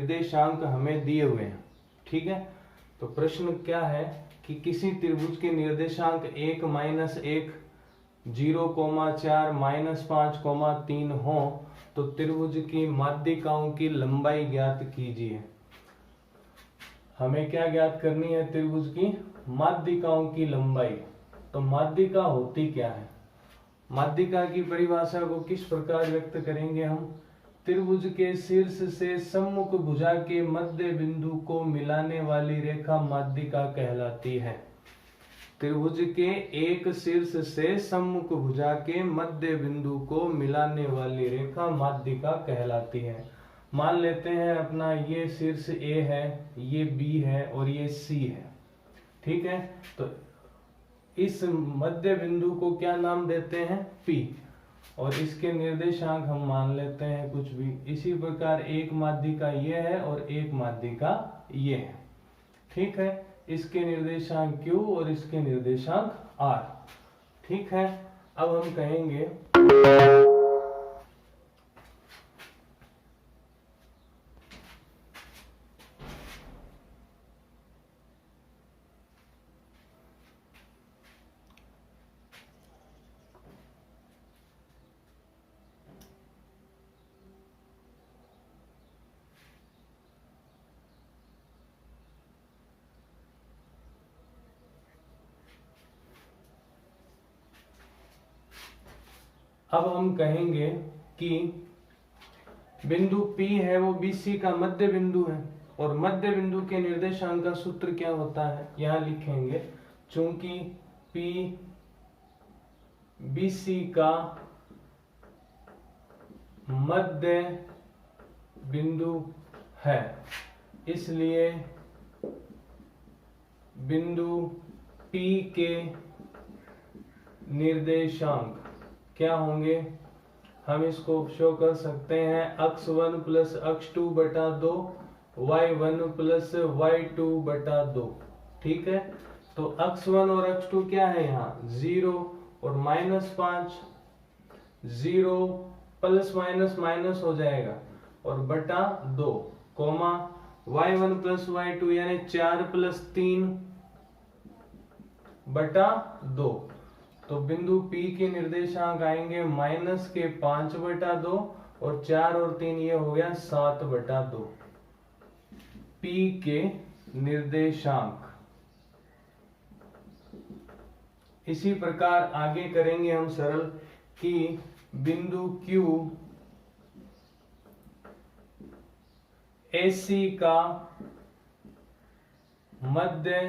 निर्देशांक हमें दिए हुए हैं। ठीक है, तो प्रश्न क्या है कि किसी त्रिभुज के निर्देशांक 1 -1 0,4 -5,3 हो तो त्रिभुज की माध्यिकाओं की लंबाई ज्ञात कीजिए। हमें क्या ज्ञात करनी है? त्रिभुज की माध्यिकाओं की लंबाई। तो माध्यिका होती क्या है? माध्यिका की परिभाषा को किस प्रकार व्यक्त करेंगे हम? त्रिभुज के शीर्ष से सम्मुख भुजा के मध्य बिंदु को मिलाने वाली रेखा माध्यिका कहलाती है। त्रिभुज के एक शीर्ष से सम्मुख भुजा के मध्य बिंदु को मिलाने वाली रेखा माध्यिका कहलाती है। मान लेते हैं अपना ये शीर्ष A है, ये B है और ये C है। ठीक है, तो इस मध्य बिंदु को क्या नाम देते हैं? P, और इसके निर्देशांक हम मान लेते हैं कुछ भी। इसी प्रकार एक माध्यिका ये है और एक माध्यिका ये है। ठीक है, इसके निर्देशांक Q और इसके निर्देशांक R। ठीक है, अब हम कहेंगे अब हम कहेंगे कि बिंदु P है वो BC का मध्य बिंदु है, और मध्य बिंदु के निर्देशांक का सूत्र क्या होता है? यहां लिखेंगे, चूंकि P BC का मध्य बिंदु है, इसलिए बिंदु P के निर्देशांक क्या होंगे? हम इसको शो कर सकते हैं x1 प्लस x2 बटा 2, y1 प्लस y2 बटा 2। ठीक है, तो x1 और x2 क्या है? यहाँ 0 और -5, 0 प्लस माइनस माइनस हो जाएगा और बटा 2, कोमा y1 प्लस y2 यानी 4 प्लस 3 बटा 2। तो बिंदु P के निर्देशांक आएंगे -5 बटा 2 और 4 और 3 ये हो गया 7 बटा 2। P के निर्देशांक। इसी प्रकार आगे करेंगे हम सरल कि बिंदु Q AC का मध्य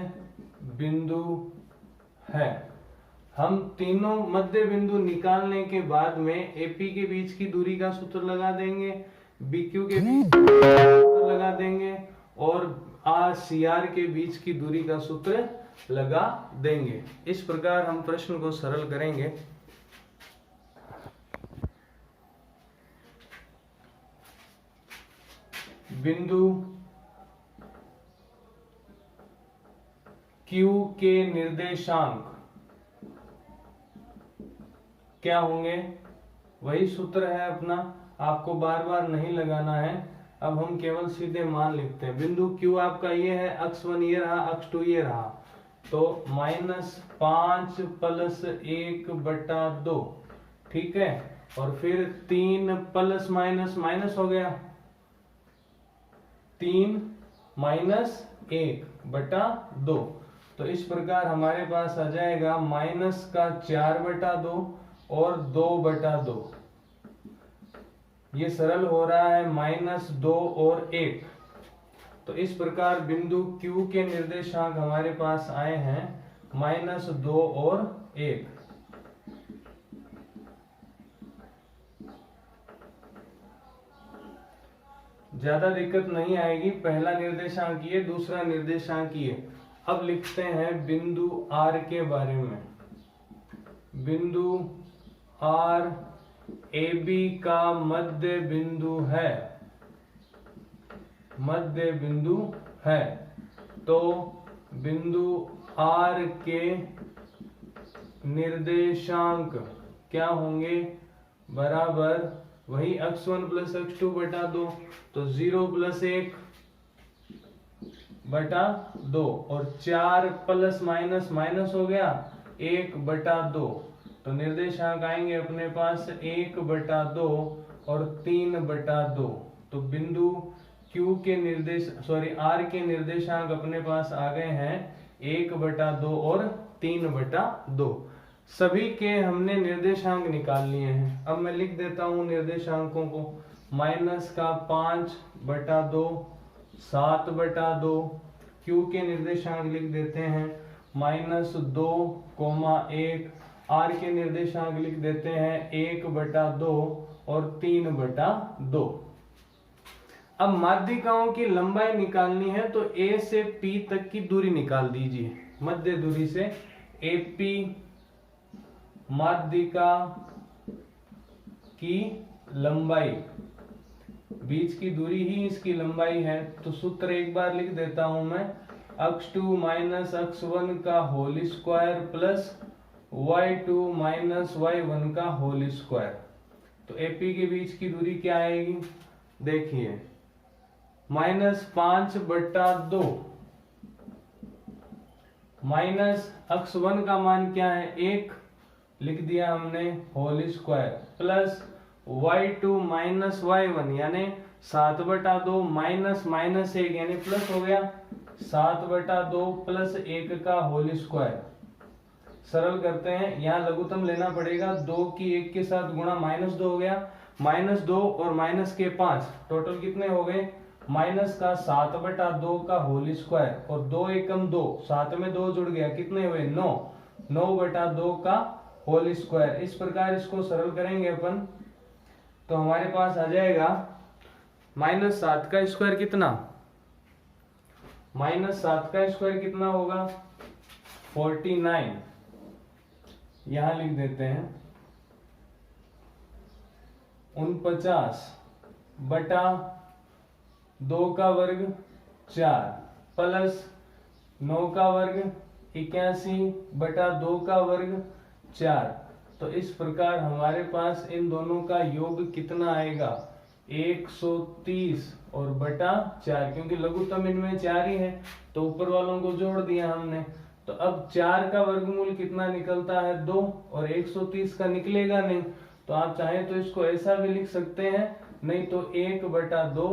बिंदु है। हम तीनों मध्य बिंदु निकालने के बाद में AP के बीच की दूरी का सूत्र लगा देंगे, BQ के बीच का सूत्र लगा देंगे और CR के बीच की दूरी का सूत्र लगा देंगे। इस प्रकार हम प्रश्न को सरल करेंगे। बिंदु Q के निर्देशांक क्या होंगे? वही सूत्र है अपना, आपको बार बार नहीं लगाना है। अब हम केवल सीधे मान लिखते हैं। बिंदु Q आपका ये है, x1 ये रहा, x2 ये रहा, तो -5 प्लस 1 बटा 2। ठीक है, और फिर 3 प्लस माइनस माइनस हो गया, 3 माइनस 1 बटा 2। तो इस प्रकार हमारे पास आ जाएगा -4 बटा 2 और 2 बटा 2। ये सरल हो रहा है -2 और 1। तो इस प्रकार बिंदु Q के निर्देशांक हमारे पास आए हैं -2 और 1। ज्यादा दिक्कत नहीं आएगी। पहला निर्देशांक ये, दूसरा निर्देशांक ये। अब लिखते हैं बिंदु R के बारे में। बिंदु R AB का मध्य बिंदु है, मध्य बिंदु है। तो बिंदु R के निर्देशांक क्या होंगे? बराबर वही x1 प्लस x2 बटा 2। तो 0 प्लस 1 बटा 2 और 4 प्लस माइनस माइनस हो गया 1 बटा 2। तो निर्देशांक आएंगे अपने पास 1 बटा 2 और 3 बटा 2। तो बिंदु Q के R के निर्देशांक अपने पास आ गए हैं 1 बटा 2 और 3 बटा 2। सभी के हमने निर्देशांक निकाल लिए हैं। अब मैं लिख देता हूं निर्देशांकों को। माइनस का 5 बटा 2, 7 बटा 2। Q के निर्देशांक लिख देते हैं माइनस 2, 1। R के निर्देशांक लिख देते हैं 1 बटा 2 और 3 बटा 2। अब माध्यिकाओं की लंबाई निकालनी है तो A से P तक की दूरी निकाल दीजिए। मध्य दूरी से AP माध्यिका की लंबाई, बीच की दूरी ही इसकी लंबाई है। तो सूत्र एक बार लिख देता हूं मैं, x2 माइनस x1 का whole square plus y2 minus y1 का होल स्क्वायर। तो AP के बीच की दूरी क्या आएगी, देखिए माइनस 5 बटा 2 माइनस x1 का मान क्या है 1 लिख दिया हमने whole square plus y2 minus y1 यानी 7 बटा 2 माइनस माइनस 1 यानी प्लस हो गया 7 बटा 2 प्लस 1 का होल स्क्वायर। सरल करते हैं, यहाँ लघुत्तम लेना पड़ेगा। 2 की 1 के साथ गुणा माइनस 2 हो गया, माइनस 2 और माइनस के 5 टोटल कितने हो गए, माइनस का 7 बटा 2 का होल स्क्वायर और 2 एकम 2, 7 में 2 जुड़ गया, कितने हुए 9, 9 बटा 2 का होल स्क्वायर। इस प्रकार इसको सरल करेंगे अपन तो हमारे पास आ जाएगा माइनस 7 का स्क्वायर कितना, माइनस 7 का स्क्वायर कितना होगा 49। यहां लिख देते हैं 49 बटा 2 का वर्ग 4 प्लस 9 का वर्ग 81 बटा 2 का वर्ग 4। तो इस प्रकार हमारे पास इन दोनों का योग कितना आएगा 130 और बटा 4, क्योंकि लघुत्तम इनमें 4 ही है तो ऊपर वालों को जोड़ दिया हमने। तो अब 4 का वर्गमूल कितना निकलता है 2 और 130 का निकलेगा नहीं। तो आप चाहें तो इसको ऐसा भी लिख सकते हैं, नहीं तो 1 बटा 2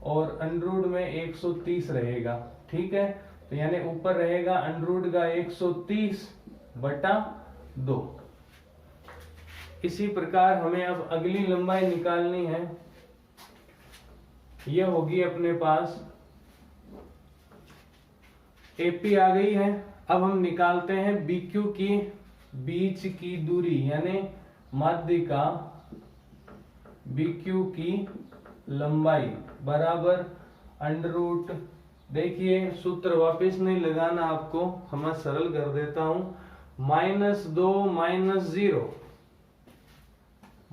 और अंडरूट में 130 रहेगा। ठीक है, तो यानी ऊपर रहेगा अंडरूट का 130 बटा 2। इसी प्रकार हमें अब अगली लंबाई निकालनी है। यह होगी अपने पास AP आ गई है। अब हम निकालते हैं BQ की बीच की दूरी, यानी माध्यिका BQ की लंबाई बराबर अंडरूट। देखिए सूत्र वापस नहीं लगाना आपको, हम सरल कर देता हूं। माइनस 2 माइनस 0,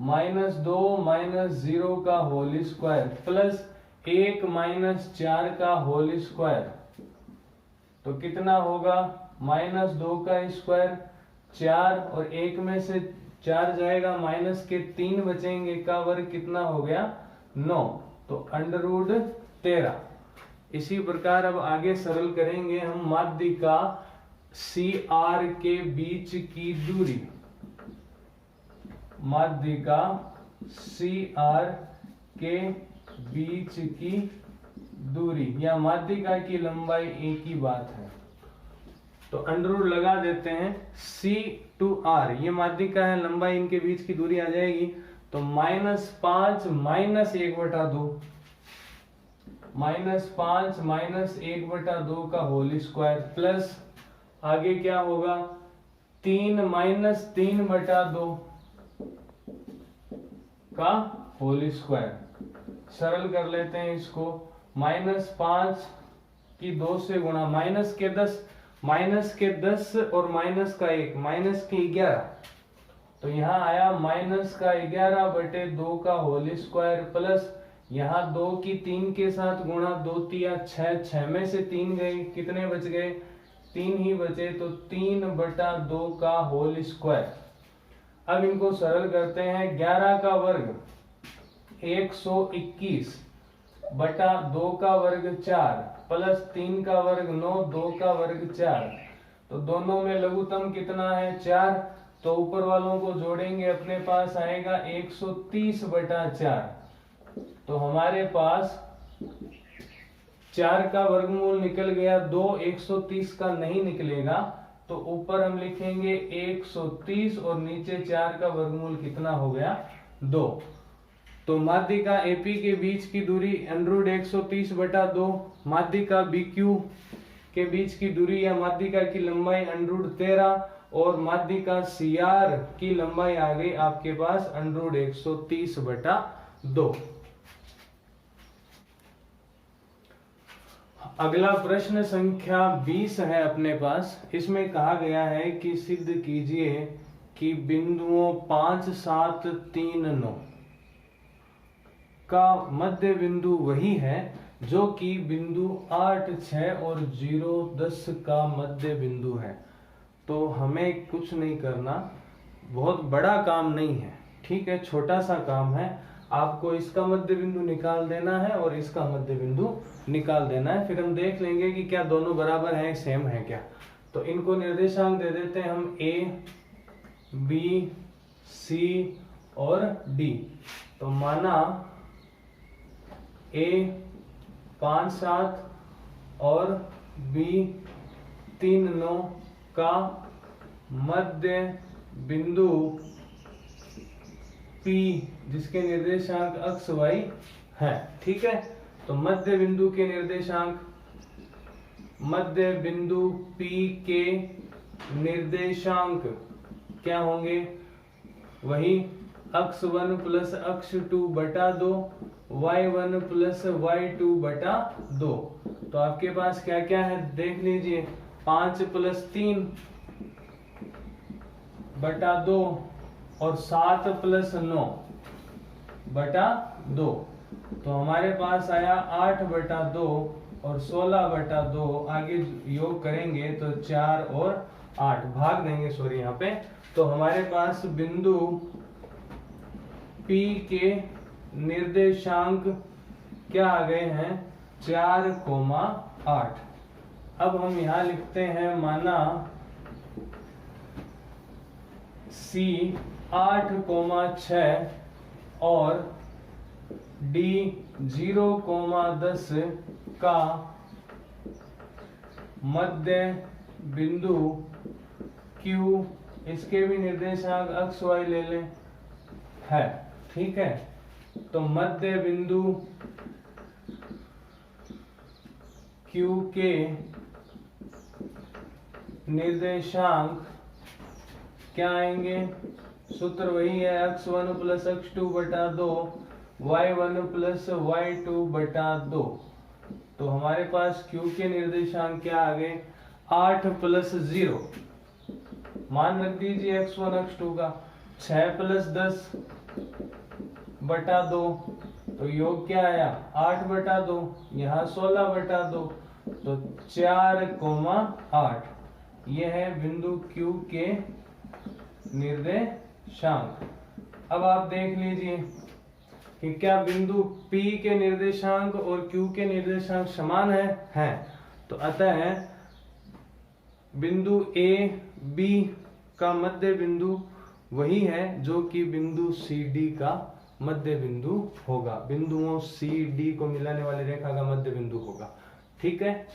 माइनस 2 माइनस 0 का होल स्क्वायर प्लस 1 माइनस 4 का होल स्क्वायर। तो कितना होगा माइनस 2 का स्क्वायर 4 और 1 में से 4 जाएगा, माइनस के 3 बचेंगे, का वर्ग कितना हो गया 9, तो अंडररूट 13। इसी प्रकार अब आगे सरल करेंगे हम माध्यिका CR के बीच की दूरी, माध्यिका CR के बीच की दूरी या माध्यिका की लंबाई एक ही बात है। तो अंडररूट लगा देते हैं C to R, ये माध्यिका है, लंबाई इनके बीच की दूरी आ जाएगी। तो -5 माइनस 1/2, -5 माइनस 1/2 का होल स्क्वायर प्लस आगे क्या होगा 3 माइनस 3/2 का होल स्क्वायर। सरल कर लेते हैं इसको, -5 की 2 से गुणा, माइनस के 10 और माइनस का 1, माइनस के 11। तो यहाँ आया माइनस का 11/2 का होल स्क्वायर प्लस यहाँ 2 की 3 के साथ गुणा, 2 तिया 6, 6 में से 3 गए, कितने बच गए 3 ही बचे, तो 3/2 का होल स्क्वायर। अब इनको सरल करते हैं, 11 का वर्ग 121 बटा 2 का वर्ग 4 प्लस 3 का वर्ग 9, 2 का वर्ग 4। तो दोनों में लघुत्तम कितना है 4। तो ऊपर वालों को जोड़ेंगे, अपने पास आएगा 130/4। तो हमारे पास 4 का वर्गमूल निकल गया, 2 130 का नहीं निकलेगा। तो ऊपर हम लिखेंगे 130 और नीचे 4 का वर्गमूल कितना हो गया 2। तो माध्यिका एपी के बीच की दूरी √130/2, माध्यिका बीक्यू के बीच की दूरी या माध्यिका की लंबाई √13 और माध्यिका सीआर की लंबाई आ गई आपके पास √130/2। अगला प्रश्न संख्या 20 है अपने पास। इसमें कहा गया है कि सिद्ध कीजिए कि बिंदुओं 5, 7, 3, 9 का मध्य बिंदु वही है जो कि बिंदु 8, 6 और 0, 10 का मध्य बिंदु है। तो हमें कुछ नहीं करना, बहुत बड़ा काम नहीं है, ठीक है, छोटा सा काम है। आपको इसका मध्य बिंदु निकाल देना है और इसका मध्य बिंदु निकाल देना है। फिर हम देख लेंगे कि क्या दोनों बराबर हैं, सेम है क्या। तो इनको निर्देशांक दे देते हैं हम ए, बी, सी और डी। तो माना ए 5, 7 और बी 3, 9 का मध्य बिंदु P जिसके निर्देशांक अक्ष y है, ठीक है। तो मध्य बिंदु के निर्देशांक, मध्य बिंदु P के निर्देशांक क्या होंगे, वही अक्ष 1 प्लस अक्ष 2/2, y1 प्लस y2/2। तो आपके पास क्या क्या है देख लीजिए, 5 + 3/2 और 7 + 9/2। तो हमारे पास आया 8/2 और 16/2। आगे योग करेंगे तो 4 और 8 भाग देंगे, सॉरी यहाँ पे। तो हमारे पास बिंदु P के निर्देशांक क्या आ गए हैं 4,8। अब हम यहाँ लिखते हैं, माना C 8,6 और D 0,10 का मध्य बिंदु Q, इसके भी निर्देशांक अक्ष y ले लें, है, ठीक है। तो मध्य बिंदु Q के निर्देशांक क्या आएंगे, सूत्र वही है, अक्ष 1 प्लस अक्ष 2/2, y1 प्लस y2/2। तो हमारे पास Q के निर्देशांक क्या आ गए 8 + 0, मान रख दीजिए x1 x2 का, 6 + 10/2। तो योग क्या आया 8/2, यहाँ 16/2, तो 4,8। यह है बिंदु Q के निर्देशांक। अब आप देख लीजिए कि क्या बिंदु P के निर्देशांक और Q के निर्देशांक समान है, हैं। तो अतः बिंदु A, B का मध्य बिंदु वही है जो कि बिंदु CD का मध्य बिंदु होगा, बिंदुओं CD को मिलाने वाली रेखा का मध्य बिंदु होगा, ठीक है।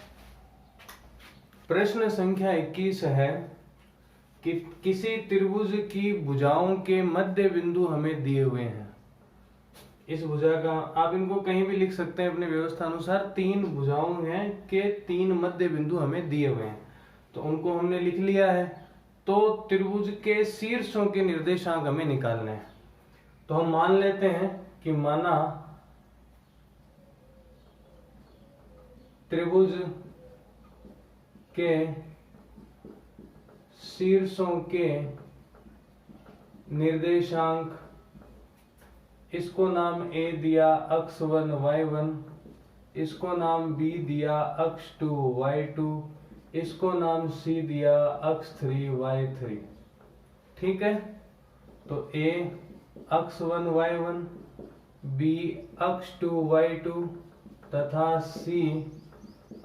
प्रश्न संख्या 21 है कि किसी त्रिभुज की भुजाओं के मध्य बिंदु हमें दिए हुए हैं। इस भुजा का आप इनको कहीं भी लिख सकते हैं अपने व्यवस्था अनुसार। 3 भुजाओं हैं के 3 मध्य बिंदु हमें दिए हुए हैं, तो उनको हमने लिख लिया है। तो त्रिभुज के शीर्षों के निर्देशांक हमें निकालने हैं। तो हम मान लेते हैं कि माना त्रिभुज के शीर्षों के निर्देशांक, इसको नाम A दिया अक्ष 1 y1, इसको नाम B दिया अक्ष 2 y2, इसको नाम C दिया अक्ष 3 y3, ठीक है। तो A अक्ष 1 y1, B अक्ष 2 y2 तथा C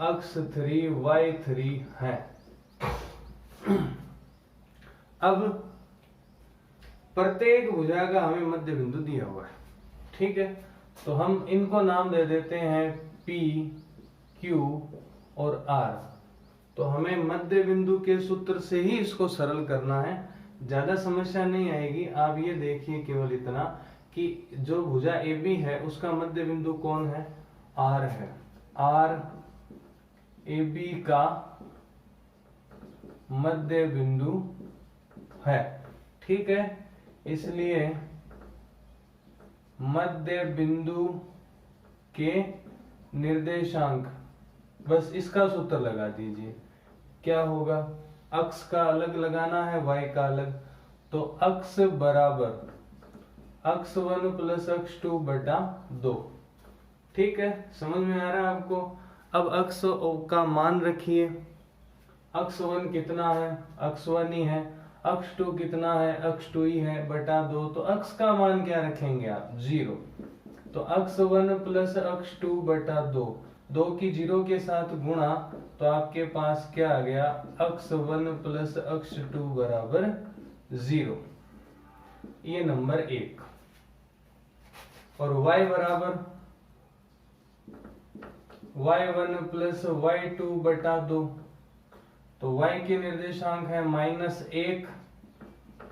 अक्ष 3 y3 है। अब प्रत्येक भुजा का हमें मध्य बिंदु दिया हुआ है, ठीक है। तो हम इनको नाम दे देते हैं P, Q और R। तो हमें मध्य बिंदु के सूत्र से ही इसको सरल करना है, ज्यादा समस्या नहीं आएगी। आप ये देखिए केवल इतना कि जो भुजा AB है उसका मध्य बिंदु कौन है, R है। R AB का मध्य बिंदु है, ठीक है। इसलिए मध्य बिंदु के निर्देशांक, बस इसका सूत्र लगा दीजिए। क्या होगा, अक्ष का अलग लगाना है, y का अलग। तो अक्ष बराबर अक्ष 1 प्लस अक्ष 2 बटा 2, ठीक है। समझ में आ रहा है आपको। अब अक्ष का मान रखिए। अक्ष 1 कितना है, अक्ष 1 ही है। अक्ष 2 कितना है, अक्ष 2 ही है, बटा 2। तो अक्ष का मान क्या रखेंगे आप, 0। तो अक्ष 1 प्लस अक्ष 2 बटा 2, 2 की 0 के साथ गुणा, तो आपके पास क्या आ गया, अक्ष 1 प्लस अक्ष 2 बराबर 0। ये नंबर 1। और y बराबर y1 प्लस y2 बटा 2। तो y के निर्देशांक है -1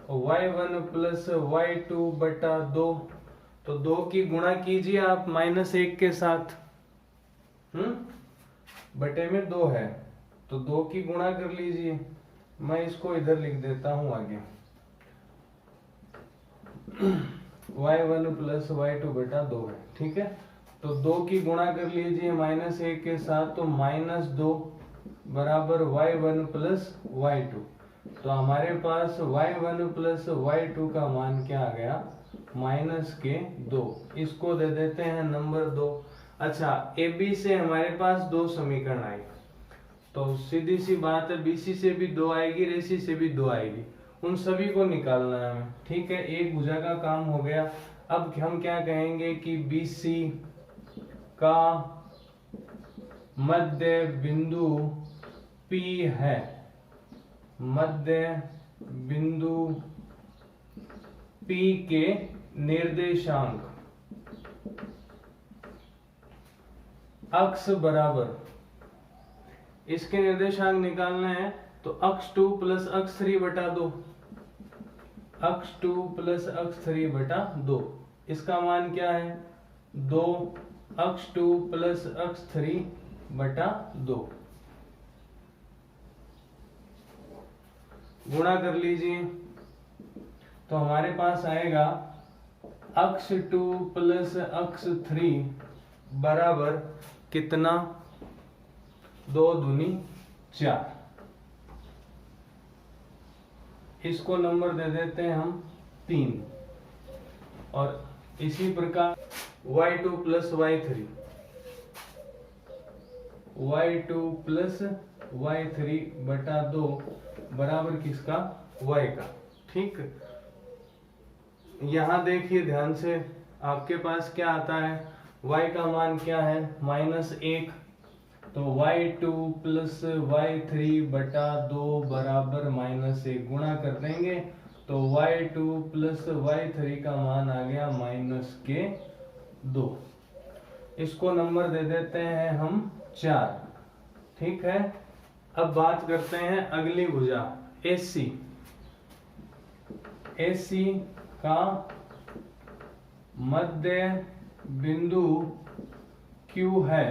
और y1 प्लस y2 बटा 2। तो 2 की गुणा कीजिए आप -1 के साथ, बटे में 2 है तो 2 की गुणा कर लीजिए। मैं इसको इधर लिख देता हूं आगे, y1 प्लस y2 बटा 2 है, ठीक है। तो 2 की गुणा कर लीजिए -1 के साथ, तो -2 बराबर y1 प्लस y2। तो हमारे पास y1 प्लस y2 का मान क्या आ गया, -2। इसको दे देते हैं नंबर 2। अच्छा, AB से हमारे पास 2 समीकरण आए, तो सीधी सी बात है BC से भी 2 आएगी, AC से भी 2 आएगी। उन सभी को निकालना है हमें, ठीक है। एक भुजा का काम हो गया। अब हम क्या कहेंगे कि BC का मध्य बिंदु P है। मध्य बिंदु P के निर्देशांक अक्ष बराबर, इसके निर्देशांक निकालना है तो अक्ष 2 प्लस अक्ष 3 बटा 2, अक्ष 2 प्लस अक्ष 3 बटा 2। इसका मान क्या है, 2 अक्ष 2 प्लस अक्ष 3 बटा 2। गुणा कर लीजिए तो हमारे पास आएगा अक्ष 2 प्लस अक्ष 3 बराबर कितना, 2 दूनी 4। इसको नंबर दे देते हैं हम 3। और इसी प्रकार y2 plus y3, y2 plus y3 बटा 2 बराबर किसका, y का, ठीक। यहां देखिए ध्यान से, आपके पास क्या आता है, y का मान क्या है, -1। तो y2 प्लस y3 बटा 2 बराबर -1। गुणा कर देंगे तो y2 प्लस y3 का मान आ गया -2। इसको नंबर दे देते हैं हम 4, ठीक है। अब बात करते हैं अगली भुजा AC। AC का मध्य बिंदु Q है।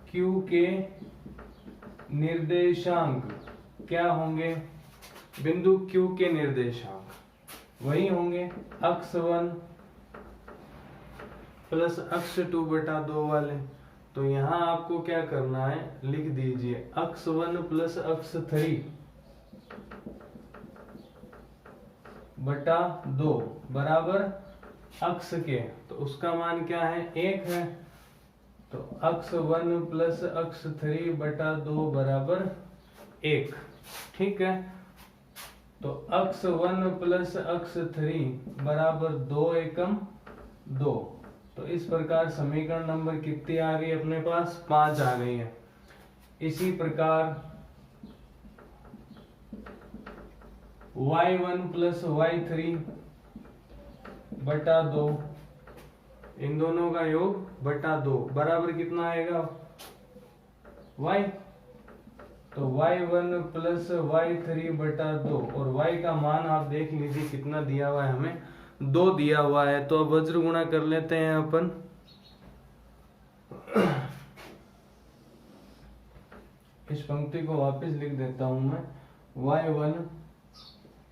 Q के निर्देशांक क्या होंगे, बिंदु Q के निर्देशांक वही होंगे अक्ष 1 प्लस अक्ष 2 बटा 2 वाले। तो यहां आपको क्या करना है, लिख दीजिए अक्ष 1 प्लस अक्ष 3 बटा 2 बराबर अक्ष के, तो उसका मान क्या है, 1 है। तो अक्ष 1 प्लस अक्ष 3 बटा 2 बराबर 1, ठीक है। तो अक्ष 1 प्लस अक्ष 3 बराबर 2 एकम 2। तो इस प्रकार समीकरण नंबर कितनी आ गई अपने पास, 5 आ गई है। इसी प्रकार y1 प्लस y3 बटा 2, इन दोनों का योग बटा 2 बराबर कितना आएगा y। तो y1 प्लस y3 बटा 2, और y का मान आप देख लीजिए कितना दिया हुआ है, हमें 2 दिया हुआ है। तो अब वज्र गुणा कर लेते हैं अपन। इस पंक्ति को वापस लिख देता हूं मैं, y1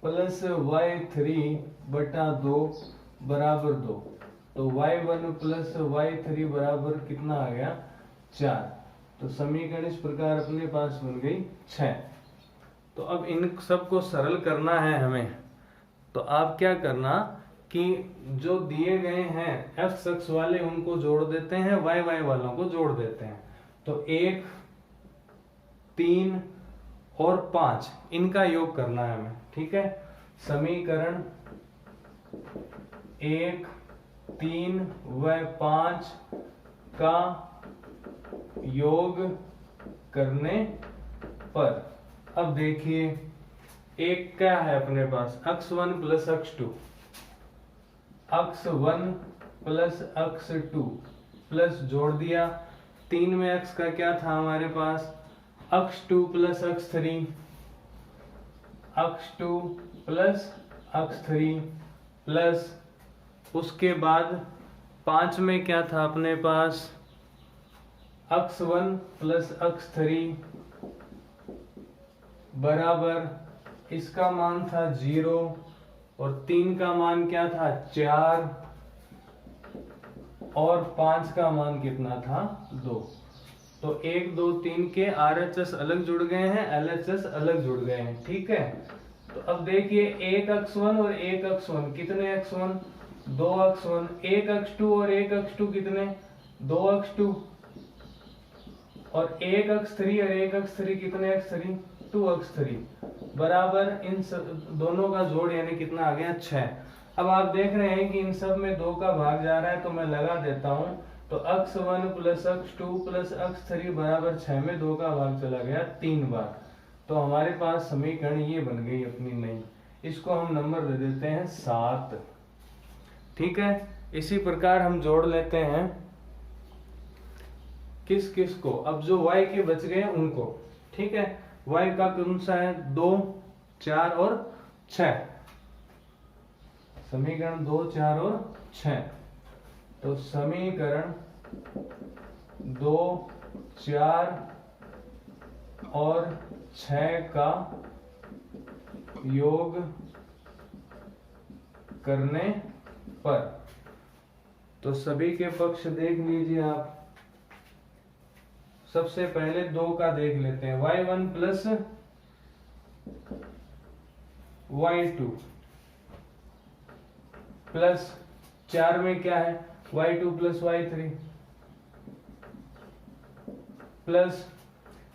प्लस y3 बटा 2 बराबर 2। तो y1 प्लस y3 बराबर कितना आ गया 4। तो समीकरण इस प्रकार अपने पास बन गई 6। तो अब इन सब को सरल करना है हमें। तो आप क्या करना कि जो दिए गए हैं x अक्ष वाले उनको जोड़ देते हैं, y वालों को जोड़ देते हैं। तो 1, 3 और 5 इनका योग करना है हमें, ठीक है। समीकरण 1, 3 व 5 का योग करने पर अब देखिए, एक क्या है अपने पास, अक्ष 1 प्लस अक्ष 2, अक्ष 1 प्लस अक्ष 2 प्लस जोड़ दिया। 3 में अक्ष का क्या था हमारे पास, अक्ष 2 प्लस अक्ष 3, अक्ष 2 प्लस अक्ष 3 प्लस उसके बाद 5 में क्या था अपने पास, अक्ष 1 प्लस अक्ष 3 बराबर इसका मान था 0 और 3 का मान क्या था 4 और 5 का मान कितना था 2। तो 1, 2, 3 के RHS अलग जुड़ गए हैं, LHS अलग जुड़ गए हैं, ठीक है। तो अब देखिए, एक अक्ष 1 और एक अक्ष 1 कितने अक्ष 1, 2 अक्ष 1, एक अक्ष 2 और एक अक्ष 2 कितने 2 अक्ष 2, और एक अक्ष 3 और एक अक्ष 3 कितने अक्ष 3 2 अक्ष 3 बराबर इन दोनों का जोड़ यानी कितना आ गया 6। अब आप देख रहे हैं कि इन सब में 2 का भाग जा रहा है, तो मैं लगा देता हूं। तो अक्ष 1 प्लस अक्ष 2 प्लस अक्ष 3 बराबर 6 में 2 का भाग चला गया 3 बार। तो हमारे पास समीकरण ये बन गई अपनी नई, इसको हम नंबर दे देते हैं 7, ठीक है। इसी प्रकार हम जोड़ लेते हैं किस किस को, अब जो y के बच गए उनको, ठीक है। y का कौन सा है 2, 4 और 6, समीकरण 2, 4 और 6। तो समीकरण 2, 4 और 6 का योग करने पर, तो सभी के पक्ष देख लीजिए आप। सबसे पहले 2 का देख लेते हैं, y1 प्लस y2 प्लस 4 में क्या है y2 प्लस y3 प्लस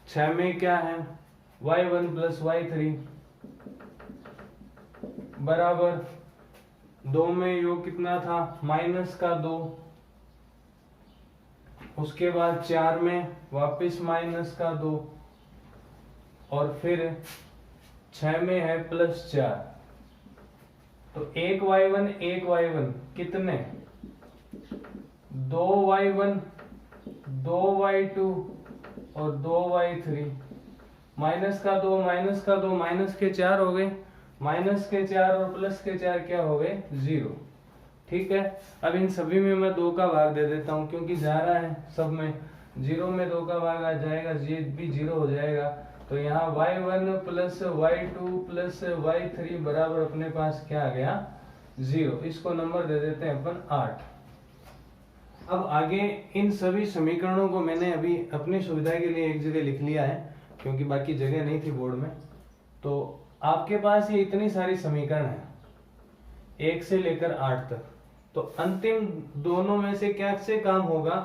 6 में क्या है y1 प्लस y3 बराबर 2 में योग कितना था माइनस का 2, उसके बाद 4 में वापस माइनस का 2 और फिर 6 में है प्लस 4। तो एक y1 कितने 2y1 2y2 और 2y3, माइनस का 2 माइनस का 2 माइनस के 4 हो गए, माइनस के 4 और प्लस के 4 क्या हो गए 0, ठीक है। अब इन सभी में मैं 2 का भाग दे देता हूं क्योंकि जा रहा है सब में, 0 में 2 का भाग आ जाएगा, ये भी 0 हो जाएगा। तो यहाँ y1 plus y2 plus y3 बराबर अपने पास क्या आ गया 0, इसको नंबर दे देते हैं अपन 8। अब आगे इन सभी समीकरणों को मैंने अभी अपनी सुविधा के लिए एक जगह लिख लिया है क्योंकि बाकी जगह नहीं थी बोर्ड में। तो आपके पास ये इतनी सारी समीकरण है 1 से लेकर 8 तक। तो अंतिम दोनों में से क्या से काम होगा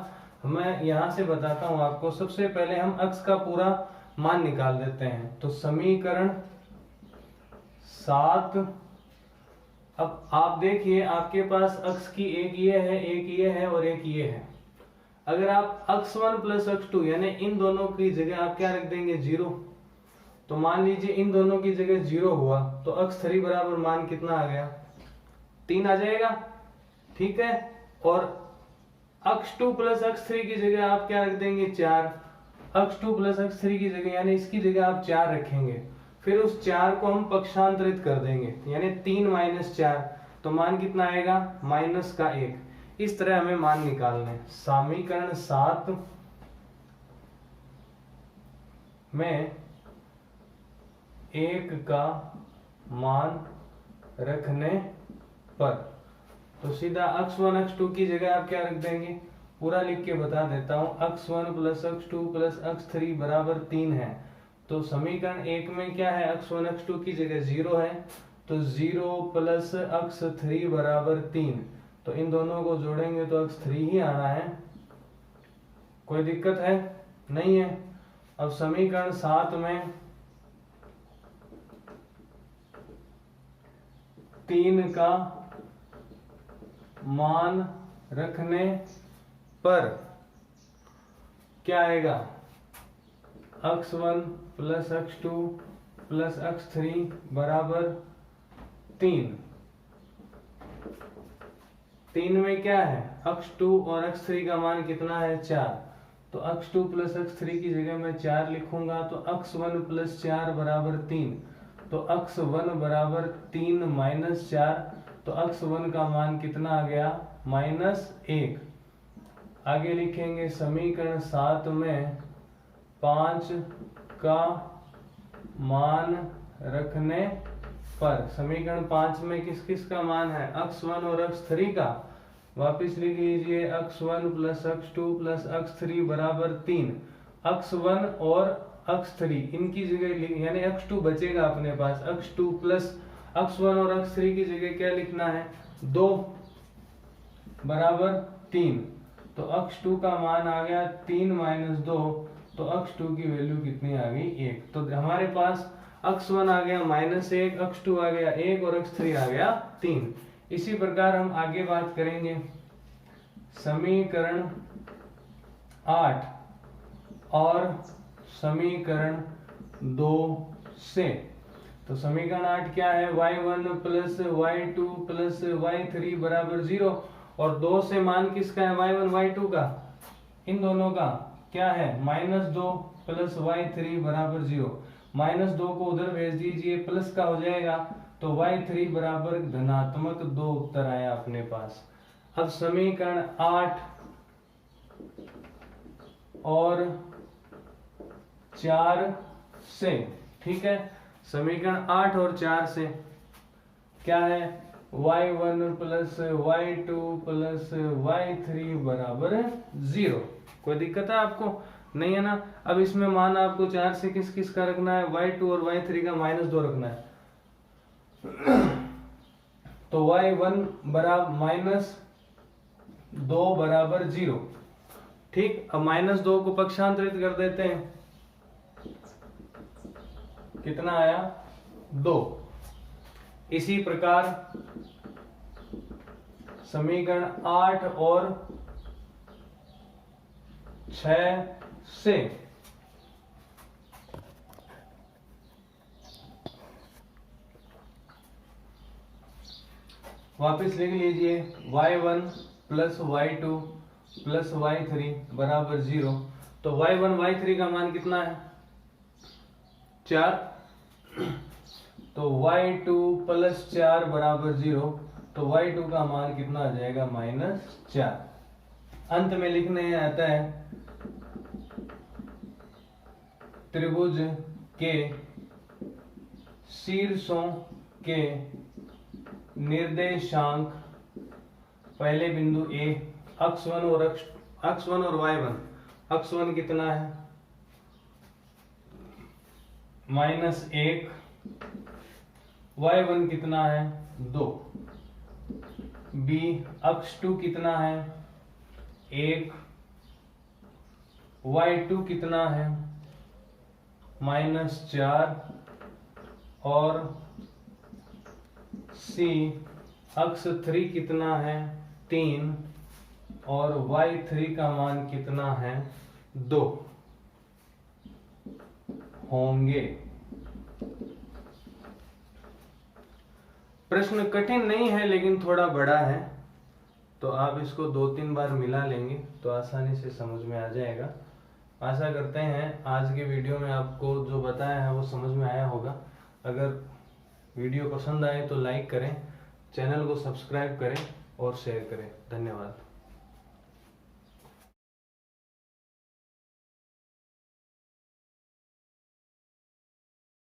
मैं यहां से बताता हूं आपको। सबसे पहले हम अक्ष का पूरा मान निकाल देते हैं। तो समीकरण 7, अब आप देखिए आपके पास अक्ष की एक ये है, एक ये है और एक ये है। अगर आप x1 प्लस x2 यानी इन दोनों की जगह आप क्या रख देंगे 0, तो मान लीजिए इन दोनों की जगह 0 हुआ तो x3 बराबर मान कितना आ गया 3 आ जाएगा, ठीक है। और x2 प्लस x3 की जगह आप क्या रख देंगे 4, x2 प्लस x3 की जगह यानी इसकी जगह आप 4 रखेंगे, फिर उस 4 को हम पक्षांतरित कर देंगे यानी 3 माइनस 4, तो मान कितना आएगा माइनस का 1। इस तरह हमें मान निकालना है। समीकरण 7 में 1 का मान रखने पर, तो सीधा x1 x2 की जगह आप क्या रख देंगे, पूरा लिख के बता देता हूं, x1 plus x2 plus x3 बराबर 3 है। तो समीकरण 1 में क्या है, x1 x2 की जगह 0 है, तो 0 प्लस x3 बराबर 3, तो इन दोनों को जोड़ेंगे तो x3 ही आना है, कोई दिक्कत है नहीं है। अब समीकरण 7 में 3 का मान रखने पर क्या आएगा, x1 plus x2 plus x3 बराबर 3। 3 में क्या है, x2 और x3 का मान कितना है 4, तो x2 प्लस x3 की जगह मैं 4 लिखूंगा, तो x1 प्लस 4 बराबर 3, तो x1 बराबर 3 माइनस 4, तो x1 का मान कितना आ गया -1। आगे लिखेंगे समीकरण 7 में 5 का मान रखने पर, समीकरण 5 में किस किस का मान है, x1 और x3 का, वापिस लिख लीजिए x1 plus x2 plus x3 बराबर 3, x1 और x3 इनकी जगह यानी x2 बचेगा अपने पास, x2 प्लस x1 और x3 की जगह क्या लिखना है 2 बराबर 3, तो x2 का मान आ गया 3 माइनस 2, तो x2 की वैल्यू कितनी आ गई 1। तो हमारे पास x1 आ गया -1, x2 आ गया 1 और x3 आ गया 3। इसी प्रकार हम आगे बात करेंगे समीकरण 8 और समीकरण 2 से। तो समीकरण 8 क्या है, y1 plus y2 plus y3 बराबर 0, और 2 से मान किसका है y1 y2 का, इन दोनों का क्या है -2 प्लस y3 बराबर 0, -2 को उधर भेज दीजिए प्लस का हो जाएगा, तो y3 बराबर धनात्मक 2 उत्तर आया अपने पास। अब समीकरण 8 और 4 से, ठीक है, समीकरण 8 और 4 से क्या है, y1 plus y2 plus y3 बराबर 0। कोई दिक्कत है आपको नहीं है ना। अब इसमें मान आपको 4 से किस किस का रखना है, y2 और y3 का -2 रखना है, तो y1 बराबर -2 बराबर 0, ठीक। अब -2 को पक्षांतरित कर देते हैं, कितना आया 2। इसी प्रकार समीकरण 8 और 6 से वापस लिख लीजिए y1 plus y2 plus y3 बराबर 0, तो y1 y3 का मान कितना है 4, तो y2 प्लस 4 बराबर 0, तो y2 का मान कितना आ जाएगा -4। अंत में लिखने आता है त्रिभुज के शीर्षों के निर्देशांक, पहले बिंदु A x1 और y1, x1 कितना है -1, y1 कितना है 2, B x2 कितना है 1, y2 कितना है -4, और C x3 कितना है 3, और y3 का मान कितना है 2 होंगे। प्रश्न कठिन नहीं है लेकिन थोड़ा बड़ा है, तो आप इसको 2-3 बार मिला लेंगे तो आसानी से समझ में आ जाएगा। आशा करते हैं आज के वीडियो में आपको जो बताया है वो समझ में आया होगा। अगर वीडियो पसंद आए तो लाइक करें, चैनल को सब्सक्राइब करें और शेयर करें। धन्यवाद।